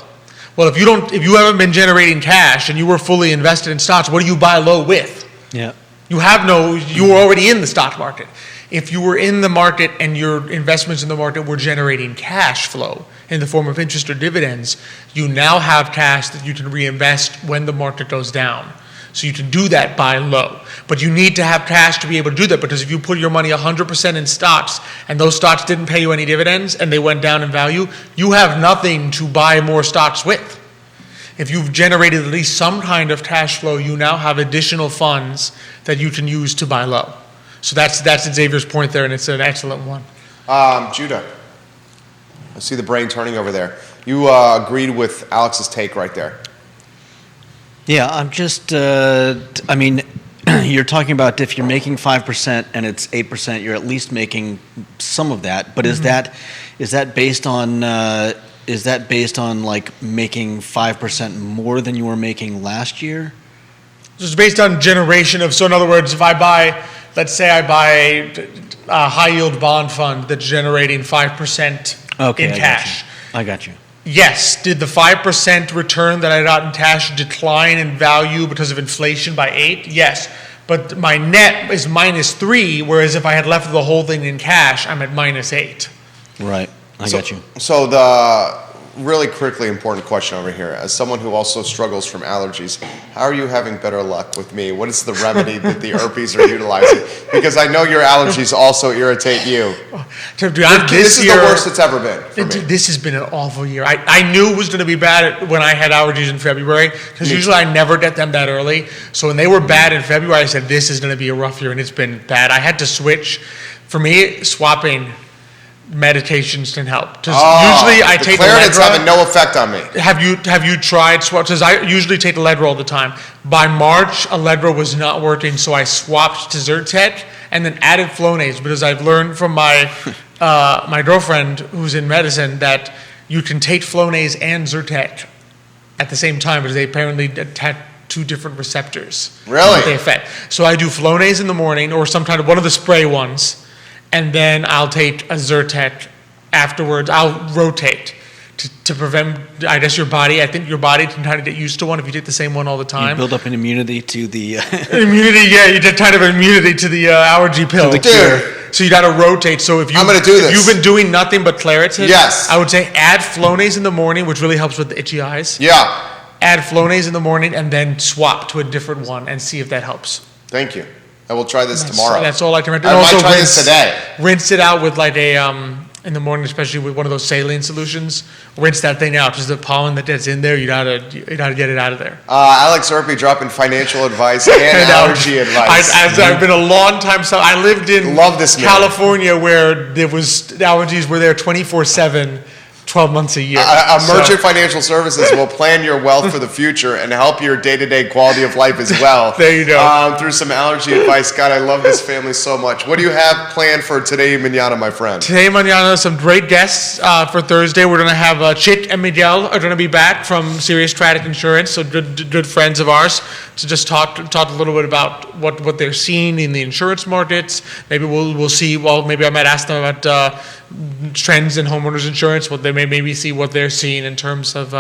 Well, if you haven't been generating cash and you were fully invested in stocks, what do you buy low with? Yeah. You were already in the stock market. If you were in the market and your investments in the market were generating cash flow in the form of interest or dividends, you now have cash that you can reinvest when the market goes down. So you can do that buy low. But you need to have cash to be able to do that, because if you put your money 100% in stocks and those stocks didn't pay you any dividends and they went down in value, you have nothing to buy more stocks with. If you've generated at least some kind of cash flow, you now have additional funds that you can use to buy low. So that's Xavier's point there, and it's an excellent one. Judah, I see the brain turning over there. You agreed with Alex's take right there. Yeah, I'm just, you're talking about if you're making 5% and it's 8%, you're at least making some of that. But is that based on is that based on like making 5% more than you were making last year? So it's based on generation of, so in other words, if I buy, let's say I buy a high yield bond fund that's generating 5% in cash. I got you. Yes, did the 5% return that I got in cash decline in value because of inflation by 8? Yes, but my net is -3, whereas if I had left the whole thing in cash, I'm at -8. Right, I got you. So the really critically important question over here, as someone who also struggles from allergies, how are you having better luck with me? What is the remedy that the Urpís are utilizing? Because I know your allergies also irritate you. To be honest, This is the worst it's ever been for me. This has been an awful year. I knew it was going to be bad when I had allergies in February, because usually I never get them that early. So when they were bad in February, I said, this is going to be a rough year, and it's been bad. I had to switch. For me, swapping medications can help. Because usually I take Clarinet's Allegra. having no effect on me. Have you tried swap? Because I usually take Allegra all the time. By March, Allegra was not working, so I swapped to Zyrtec and then added Flonase, because I've learned from my my girlfriend who's in medicine that you can take Flonase and Zyrtec at the same time, because they apparently attach two different receptors. Really? They affect. So I do Flonase in the morning, or sometimes one of the spray ones, and then I'll take a Zyrtec afterwards. I'll rotate to prevent, I guess, your body. I think your body can kind of get used to one if you take the same one all the time. You build up an immunity to the... Immunity, yeah, you get kind of immunity to the allergy pill. the cure. So you got to rotate. So if I'm gonna do this. you've been doing nothing but Claritin, Yes. I would say add Flonase in the morning, which really helps with the itchy eyes. Yeah, Add Flonase in the morning and then swap to a different one and see if that helps. thank you. I will try this tomorrow. That's all I can recommend. I And might also try this today. Rinse it out with like a in the morning, especially with one of those saline solutions. Rinse that thing out, because the pollen that gets in there, you gotta get it out of there. Alex Urpí dropping financial advice and allergy advice. I've been a long time. So I lived in Love this man. California, where there was allergies were there 24/7. 12 months a year. Emergent Financial Services will plan your wealth for the future and help your day-to-day quality of life as well. There you go. Through some allergy advice. God, I love this family so much. What do you have planned for today, Manana, my friend? Today, mañana, some great guests for Thursday. We're going to have Chick and Miguel are going to be back from Serious Tragic Insurance, so good friends of ours, to just talk a little bit about what they're seeing in the insurance markets. Maybe we'll see. Well, maybe I might ask them about trends in homeowners insurance. What they maybe see what they're seeing in terms of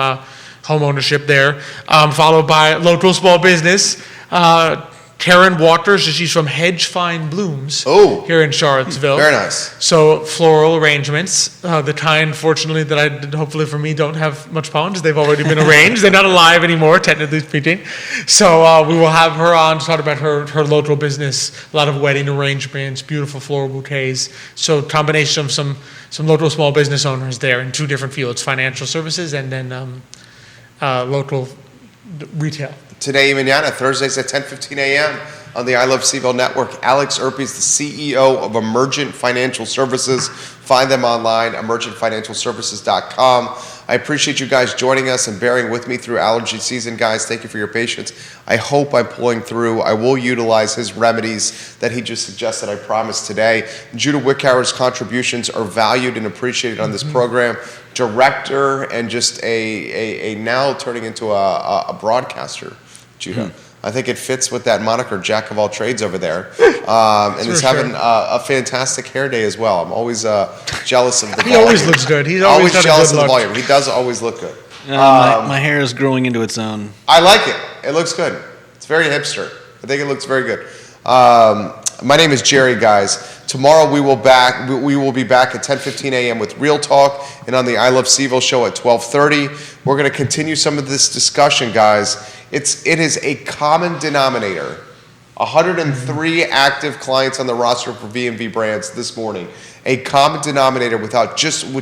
home ownership there. Followed by local small business. Karen Waters, she's from Hedge Fine Blooms here in Charlottesville. Very nice. So floral arrangements, the kind, fortunately, that hopefully for me don't have much pollen, because they've already been arranged. They're not alive anymore, technically speaking. So we will have her on to talk about her local business, a lot of wedding arrangements, beautiful floral bouquets. So combination of some local small business owners there in two different fields, financial services and then local retail. Today, Manana, Thursdays at 10:15 a.m. on the I Love CVille Network. Alex Urpí is the CEO of Emergent Financial Services. Find them online, emergentfinancialservices.com. I appreciate you guys joining us and bearing with me through allergy season, guys. Thank you for your patience. I hope I'm pulling through. I will utilize his remedies that he just suggested, I promise, today. Judah Wickhauer's contributions are valued and appreciated on this program. Director and just a now turning into a broadcaster, Judah. I think it fits with that moniker, Jack of all trades over there. And he's having a fantastic hair day as well. I'm always jealous of the volume. He always looks good. He's always got a jealous good of the look. volume. He does always look good. my hair is growing into its own. I like it. It looks good. It's very hipster. I think it looks very good. My name is Jerry, guys. Tomorrow we will be back at 10:15 a.m. with Real Talk, and on the I Love CVille Show at 12:30. We're going to continue some of this discussion, guys. It is a common denominator. 103 active clients on the roster for V&V Brands this morning. A common denominator with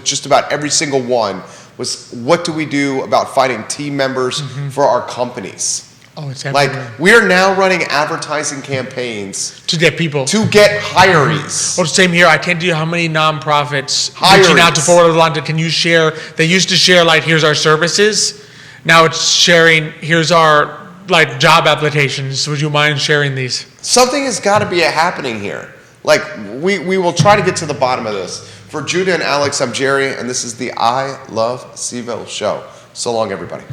just about every single one was, what do we do about finding team members for our companies? Oh, it's everywhere. Like, we are now running advertising campaigns To get people. to get hirees. Well, same here. I can't tell you how many nonprofits Hirees. reaching out to Forward Atlanta. Can you share? They used to share, like, here's our services. Now it's sharing, here's our, like, job applications. Would you mind sharing these? Something has got to be happening here. Like, we will try to get to the bottom of this. For Judah and Alex, I'm Jerry, and this is the I Love CVille Show. So long, everybody.